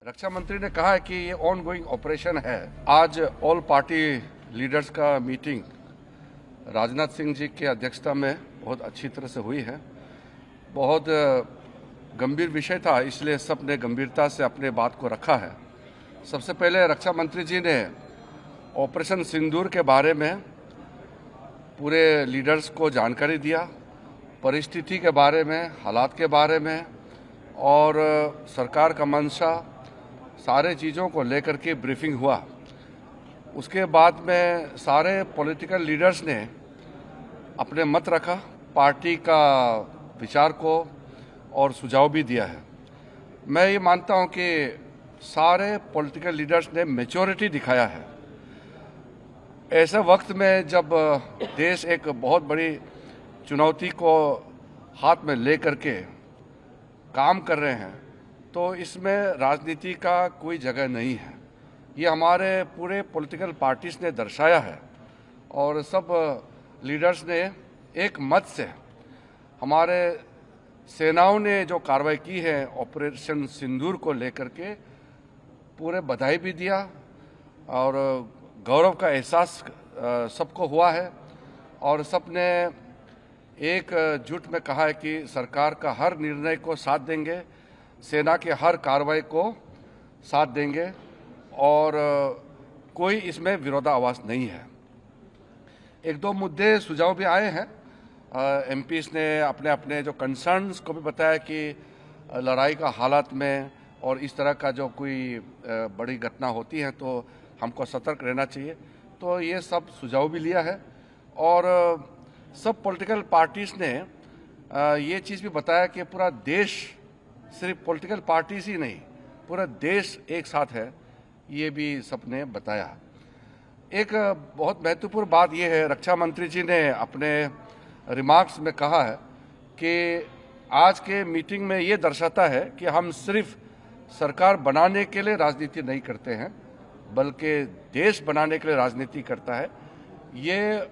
रक्षा मंत्री ने कहा है कि ये ऑन गोइंग ऑपरेशन है। आज ऑल पार्टी लीडर्स का मीटिंग राजनाथ सिंह जी की अध्यक्षता में बहुत अच्छी तरह से हुई है। बहुत गंभीर विषय था, इसलिए सब ने गंभीरता से अपने बात को रखा है। सबसे पहले रक्षा मंत्री जी ने ऑपरेशन सिंदूर के बारे में पूरे लीडर्स को जानकारी दिया, परिस्थिति के बारे में, हालात के बारे में और सरकार का मंशा, सारे चीज़ों को लेकर के ब्रीफिंग हुआ। उसके बाद में सारे पॉलिटिकल लीडर्स ने अपने मत रखा, पार्टी का विचार को और सुझाव भी दिया है। मैं ये मानता हूँ कि सारे पॉलिटिकल लीडर्स ने मैच्योरिटी दिखाया है। ऐसे वक्त में जब देश एक बहुत बड़ी चुनौती को हाथ में लेकर के काम कर रहे हैं, तो इसमें राजनीति का कोई जगह नहीं है। ये हमारे पूरे पॉलिटिकल पार्टीज ने दर्शाया है और सब लीडर्स ने एक मत से हमारे सेनाओं ने जो कार्रवाई की है ऑपरेशन सिंदूर को लेकर के पूरे बधाई भी दिया और गौरव का एहसास सबको हुआ है और सबने एक जुट में कहा है कि सरकार का हर निर्णय को साथ देंगे, सेना के हर कार्रवाई को साथ देंगे और कोई इसमें विरोधाभास नहीं है। एक दो मुद्दे सुझाव भी आए हैं। एमपीज ने अपने अपने जो कंसर्न्स को भी बताया कि लड़ाई का हालात में और इस तरह का जो कोई बड़ी घटना होती है तो हमको सतर्क रहना चाहिए। तो ये सब सुझाव भी लिया है और सब पॉलिटिकल पार्टीज ने ये चीज़ भी बताया कि पूरा देश, सिर्फ पॉलिटिकल पार्टीज ही नहीं, पूरा देश एक साथ है, ये भी सबने बताया। एक बहुत महत्वपूर्ण बात यह है, रक्षा मंत्री जी ने अपने रिमार्क्स में कहा है कि आज के मीटिंग में ये दर्शाता है कि हम सिर्फ सरकार बनाने के लिए राजनीति नहीं करते हैं, बल्कि देश बनाने के लिए राजनीति करता है। ये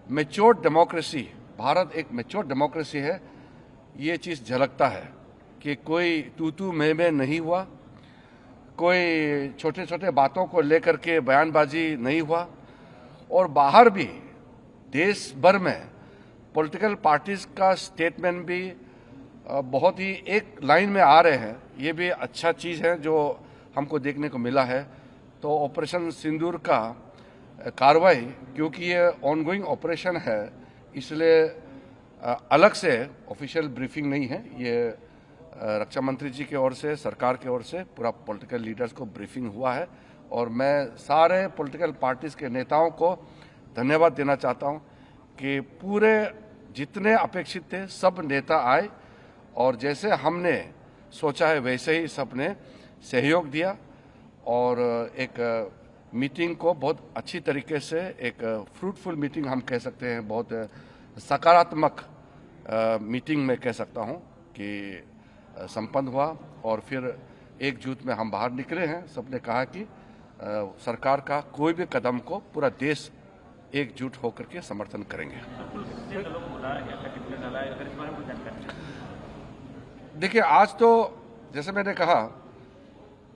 मैच्योर डेमोक्रेसी, भारत एक मैच्योर डेमोक्रेसी है, ये चीज़ झलकता है कि कोई तू मैं नहीं हुआ, कोई छोटे छोटे बातों को लेकर के बयानबाजी नहीं हुआ और बाहर भी देश भर में पॉलिटिकल पार्टीज का स्टेटमेंट भी बहुत ही एक लाइन में आ रहे हैं। ये भी अच्छा चीज़ है जो हमको देखने को मिला है। तो ऑपरेशन सिंदूर का कार्रवाई, क्योंकि ये ऑनगोइंग ऑपरेशन है, इसलिए अलग से ऑफिशियल ब्रीफिंग नहीं है। ये रक्षा मंत्री जी की ओर से, सरकार की ओर से पूरा पॉलिटिकल लीडर्स को ब्रीफिंग हुआ है और मैं सारे पॉलिटिकल पार्टीज के नेताओं को धन्यवाद देना चाहता हूं कि पूरे जितने अपेक्षित थे सब नेता आए और जैसे हमने सोचा है वैसे ही सबने सहयोग दिया और एक मीटिंग को बहुत अच्छी तरीके से, एक फ्रूटफुल मीटिंग हम कह सकते हैं, बहुत सकारात्मक मीटिंग में कह सकता हूं कि संपन्न हुआ और फिर एकजुट में हम बाहर निकले हैं। सबने कहा कि सरकार का कोई भी कदम को पूरा देश एकजुट होकर के समर्थन करेंगे। देखिए, आज तो जैसे मैंने कहा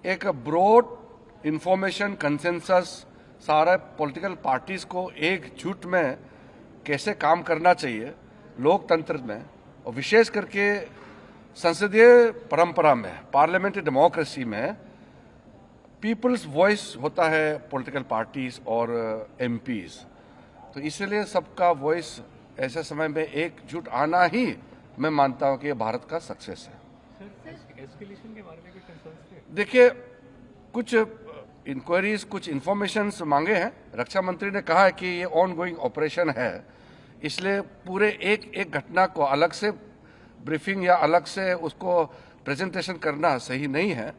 एक ब्रॉड इंफॉर्मेशन कंसेंसस, सारे पॉलिटिकल पार्टीज को एकजुट में कैसे काम करना चाहिए लोकतंत्र में और विशेष करके संसदीय परंपरा में, पार्लियामेंट्री डेमोक्रेसी में पीपल्स वॉइस होता है पॉलिटिकल पार्टीज और एमपीज। तो इसलिए सबका वॉइस ऐसे समय में एकजुट आना ही मैं मानता हूं कि ये भारत का सक्सेस है। एस्केलेशन के बारे में कोई कंसर्न्स थे? देखिए, कुछ इंक्वायरीज, कुछ इंफॉर्मेशन मांगे हैं। रक्षा मंत्री ने कहा है कि ये ऑन गोइंग ऑपरेशन है, इसलिए पूरे एक एक घटना को अलग से ब्रीफिंग या अलग से उसको प्रेजेंटेशन करना सही नहीं है,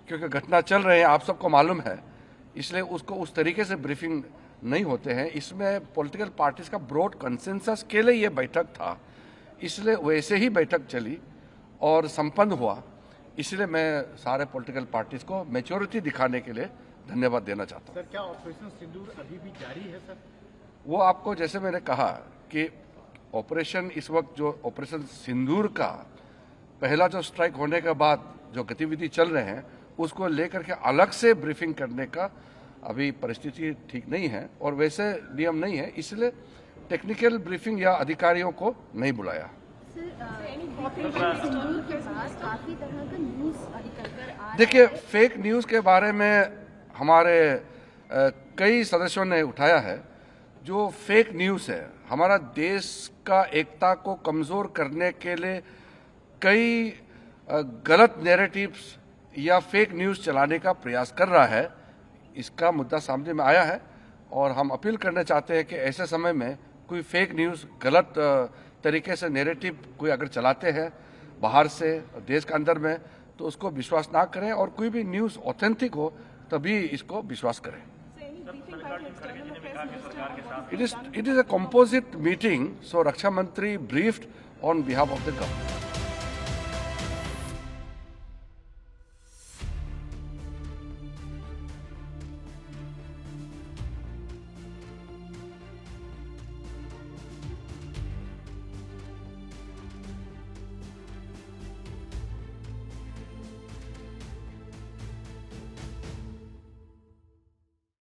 क्योंकि घटना चल रहे हैं, आप सबको मालूम है, इसलिए उसको उस तरीके से ब्रीफिंग नहीं होते हैं। इसमें पॉलिटिकल पार्टीज का ब्रॉड कंसेंसस के लिए ये बैठक था, इसलिए वैसे ही बैठक चली और संपन्न हुआ। इसलिए मैं सारे पॉलिटिकल पार्टीज को मैच्योरिटी दिखाने के लिए धन्यवाद देना चाहता हूँ। सर, क्या ऑपरेशन सिंदूर अभी भी जारी है सर? वो आपको, जैसे मैंने कहा कि ऑपरेशन इस वक्त जो ऑपरेशन सिंदूर का पहला जो स्ट्राइक होने के बाद जो गतिविधि चल रहे हैं उसको लेकर के अलग से ब्रीफिंग करने का अभी परिस्थिति ठीक नहीं है और वैसे नियम नहीं है, इसलिए टेक्निकल ब्रीफिंग या अधिकारियों को नहीं बुलाया। काफी तरह का न्यूज़ निकल कर आ रहा है। देखिए, फेक न्यूज़ के बारे में हमारे कई सदस्यों ने उठाया है। जो फेक न्यूज़ है, हमारा देश का एकता को कमज़ोर करने के लिए कई गलत नैरेटिव्स या फेक न्यूज़ चलाने का प्रयास कर रहा है। इसका मुद्दा सामने में आया है और हम अपील करना चाहते हैं कि ऐसे समय में कोई फेक न्यूज़, गलत तरीके से नैरेटिव कोई अगर चलाते हैं बाहर से देश के अंदर में, तो उसको विश्वास ना करें और कोई भी न्यूज़ ऑथेंटिक हो तभी इसको विश्वास करें। It is a composite meeting, so Raksha Mantri briefed on behalf of the government.